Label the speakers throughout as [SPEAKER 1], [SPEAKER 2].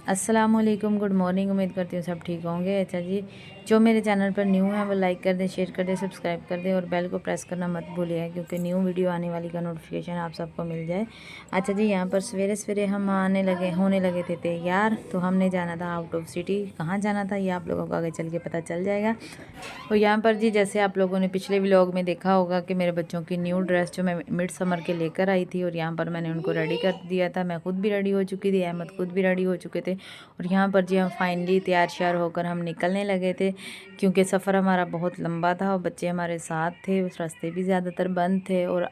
[SPEAKER 1] अस्सलामुअलैकुम, good morning. उम्मीद करती हूँ सब ठीक होंगे। अच्छा जी, जो मेरे चैनल पर न्यू है वो लाइक कर दें, शेयर कर दें, सब्सक्राइब कर दें और बेल को प्रेस करना मत भूलिए क्योंकि न्यू वीडियो आने वाली का नोटिफिकेशन आप सबको मिल जाए। अच्छा जी, यहाँ पर सवेरे सवेरे हम होने लगे थे तैयार। तो हमने जाना था आउट ऑफ सिटी। कहाँ जाना था ये आप लोगों को आगे चल के पता चल जाएगा। और यहाँ पर जी, जैसे आप लोगों ने पिछले व्लॉग में देखा होगा कि मेरे बच्चों की न्यू ड्रेस जो मैं मिड समर के लेकर आई थी और यहाँ पर मैंने उनको रेडी कर दिया था। मैं खुद भी रेडी हो चुकी थी, अहमद खुद भी रेडी हो चुके थे। और यहाँ पर जी हम फाइनली तैयार श्यार होकर हम निकलने लगे थे क्योंकि सफ़र हमारा बहुत लंबा था और बच्चे हमारे साथ थे। उस रास्ते भी ज़्यादातर बंद थे और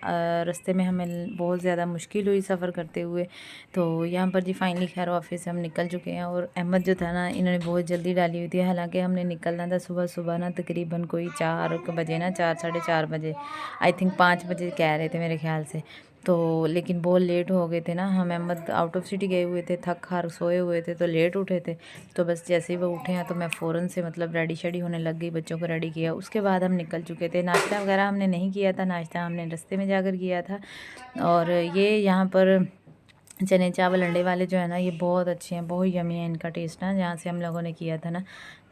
[SPEAKER 1] रास्ते में हमें बहुत ज़्यादा मुश्किल हुई सफ़र करते हुए। तो यहाँ पर जी फाइनली खैर ऑफिस से हम निकल चुके हैं। और अहमद जो था ना, इन्होंने बहुत जल्दी डाली हुई थी। हालांकि हमने निकलना था सुबह सुबह ना, तकरीबन कोई 4 बजे ना, 4 साढ़े 4 बजे, आई थिंक 5 बजे कह रहे थे मेरे ख्याल से। तो लेकिन बहुत लेट हो गए थे ना, हम अहमद आउट ऑफ सिटी गए हुए थे, थक हार सोए हुए थे तो लेट उठे थे। तो बस जैसे ही वो उठे हैं तो मैं फ़ौरन से मतलब रेडी शेडी होने लग गई, बच्चों को रेडी किया। उसके बाद हम निकल चुके थे। नाश्ता वगैरह हमने नहीं किया था, नाश्ता हमने रास्ते में जाकर किया था। और ये यहाँ पर चने चावल अंडे वाले जो है ना, ये बहुत अच्छे हैं, बहुत यमी है इनका टेस्ट ना, जहाँ से हम लोगों ने किया था ना।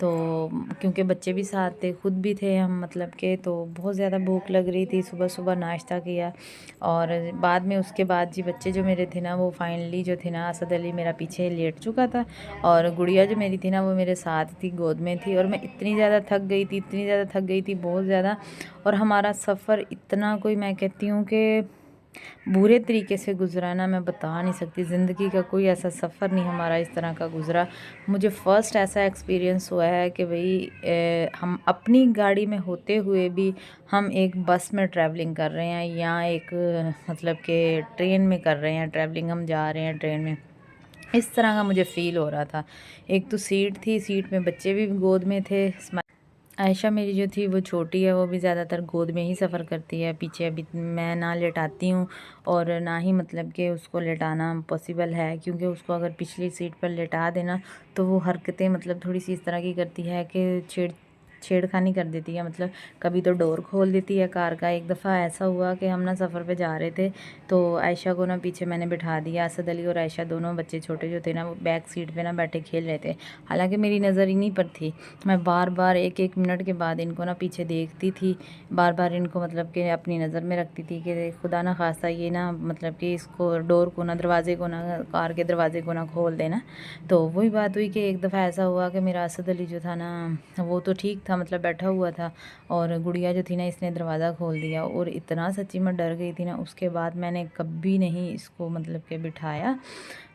[SPEAKER 1] तो क्योंकि बच्चे भी साथ थे, खुद भी थे हम, मतलब के तो बहुत ज़्यादा भूख लग रही थी। सुबह सुबह नाश्ता किया और बाद में उसके बाद जी बच्चे जो मेरे थे ना, वो फाइनली जो थे ना, असद अली मेरा पीछे लेट चुका था और गुड़िया जो मेरी थी ना, वो मेरे साथ थी, गोद में थी। और मैं इतनी ज़्यादा थक गई थी, इतनी ज़्यादा थक गई थी, बहुत ज़्यादा। और हमारा सफ़र इतना, कोई मैं कहती हूँ कि बुरे तरीके से गुज़रा ना, मैं बता नहीं सकती। ज़िंदगी का कोई ऐसा सफ़र नहीं हमारा इस तरह का गुज़रा। मुझे फ़र्स्ट ऐसा एक्सपीरियंस हुआ है कि भाई हम अपनी गाड़ी में होते हुए भी हम एक बस में ट्रैवलिंग कर रहे हैं या एक मतलब कि ट्रेन में कर रहे हैं ट्रैवलिंग, हम जा रहे हैं ट्रेन में। इस तरह का मुझे फ़ील हो रहा था। एक तो सीट थी, सीट में बच्चे भी गोद में थे। आयशा मेरी जो थी वो छोटी है, वो भी ज़्यादातर गोद में ही सफ़र करती है। पीछे अभी मैं ना लेटाती हूँ और ना ही मतलब कि उसको लेटाना पॉसिबल है, क्योंकि उसको अगर पिछली सीट पर लेटा देना तो वो हरकतें मतलब थोड़ी सी इस तरह की करती है कि छेड़खानी कर देती है। मतलब कभी तो डोर खोल देती है कार का। एक दफ़ा ऐसा हुआ कि हम ना सफ़र पे जा रहे थे तो आयशा को ना पीछे मैंने बिठा दिया। असद अली और आयशा दोनों बच्चे छोटे जो थे ना, वो बैक सीट पे ना बैठे खेल रहे थे। हालांकि मेरी नज़र इन्हीं पर थी। मैं बार बार एक एक मिनट के बाद इनको ना पीछे देखती थी, बार बार इनको मतलब कि अपनी नज़र में रखती थी कि खुदा ना खास्ता ये ना मतलब कि इसको डोर को ना, दरवाज़े को ना, कार के दरवाजे को ना खोल देना। तो वही बात हुई कि एक दफ़ा ऐसा हुआ कि मेरा असद अली जो था ना, वो तो ठीक था, मतलब बैठा हुआ था, और गुड़िया जो थी ना, इसने दरवाज़ा खोल दिया। और इतना सच्ची में डर गई थी ना, उसके बाद मैंने कभी नहीं इसको मतलब कि बिठाया।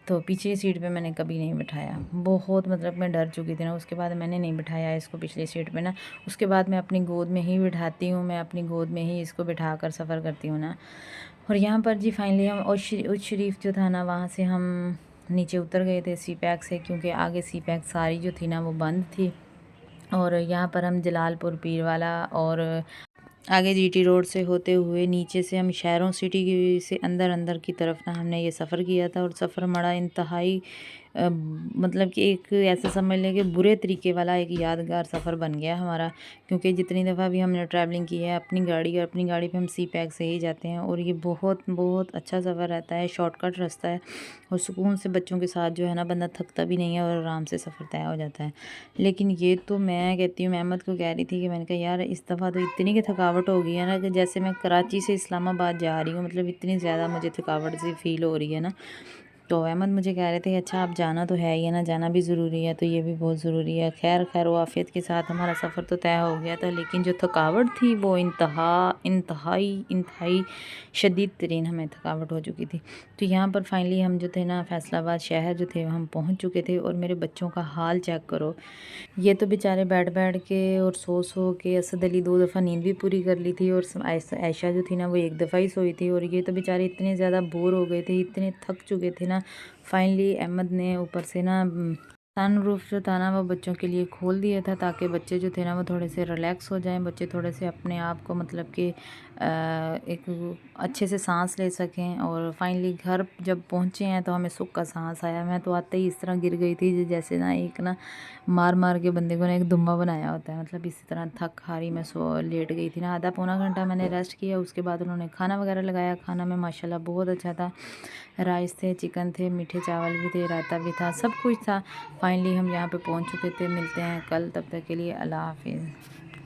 [SPEAKER 1] तो पीछे सीट पे मैंने कभी नहीं बिठाया। बहुत मतलब मैं डर चुकी थी ना, उसके बाद मैंने नहीं बिठाया इसको पिछली सीट पे ना। उसके बाद मैं अपनी गोद में ही बिठाती हूँ, मैं अपनी गोद में ही इसको बिठा कर सफ़र करती हूँ ना। और यहाँ पर जी फाइनली हम उज शरीफ जो था ना, वहाँ से हम नीचे उतर गए थे सी पैक से, क्योंकि आगे सी पैक सारी जो थी ना वो बंद थी। और यहाँ पर हम जलालपुर पीरवाला और आगे जीटी रोड से होते हुए नीचे से हम शहरों सिटी की से अंदर अंदर की तरफ ना हमने ये सफ़र किया था। और सफ़र बड़ा इंतहाई मतलब कि एक ऐसा समझ लें कि बुरे तरीके वाला एक यादगार सफ़र बन गया हमारा, क्योंकि जितनी दफ़ा भी हमने ट्रैवलिंग की है अपनी गाड़ी, और अपनी गाड़ी पे हम सी पैक से ही जाते हैं। और ये बहुत बहुत अच्छा सफ़र रहता है, शॉर्टकट रास्ता है और सुकून से बच्चों के साथ जो है ना, बंदा थकता भी नहीं है और आराम से सफ़र तय हो जाता है। लेकिन ये तो मैं कहती हूँ, मैं अहमद को कह रही थी कि मैंने कहा यार इस दफ़ा तो इतनी की थकावट हो गई है ना, कि जैसे मैं कराची से इस्लामाबाद जा रही हूँ, मतलब इतनी ज़्यादा मुझे थकावट सी फ़ील हो रही है ना। तो अहमद मुझे कह रहे थे अच्छा आप जाना तो है ही है ना, जाना भी ज़रूरी है, तो ये भी बहुत ज़रूरी है। खैर खैर आफियत के साथ हमारा सफ़र तो तय हो गया था, लेकिन जो थकावट थी वो इंतहाई शदीद तरीन हमें थकावट हो चुकी थी। तो यहाँ पर फाइनली हम जो थे ना, फैसलाबाद शहर जो थे हम पहुँच चुके थे। और मेरे बच्चों का हाल चेक करो, ये तो बेचारे बैठ बैठ के और सो के, असद अली 2 दफ़ा नींद भी पूरी कर ली थी और आयशा जो थी ना, वो एक दफ़ा ही सोई थी। और ये तो बेचारे इतने ज़्यादा बोर हो गए थे, इतने थक चुके थे ना। फाइनली अहमद ने ऊपर से ना सनरूफ जो था ना वो बच्चों के लिए खोल दिया था ताकि बच्चे जो थे ना वो थोड़े से रिलैक्स हो जाएं, बच्चे थोड़े से अपने आप को मतलब कि एक अच्छे से सांस ले सकें। और फाइनली घर जब पहुंचे हैं तो हमें सुख का सांस आया। मैं तो आते ही इस तरह गिर गई थी जैसे ना एक ना मार मार के बंदे को ना एक दुम्बा बनाया होता है, मतलब इसी तरह थक हारी मैं सो लेट गई थी ना। आधा पौना घंटा मैंने रेस्ट किया, उसके बाद उन्होंने खाना वगैरह लगाया। खाना में माशाल्लाह बहुत अच्छा था, राइस थे, चिकन थे, मीठे चावल भी थे, रायता भी था, सब कुछ था। फाइनली हम यहाँ पे पहुँच चुके थे। मिलते हैं कल, तब तक के लिए अल्लाह हाफिज़।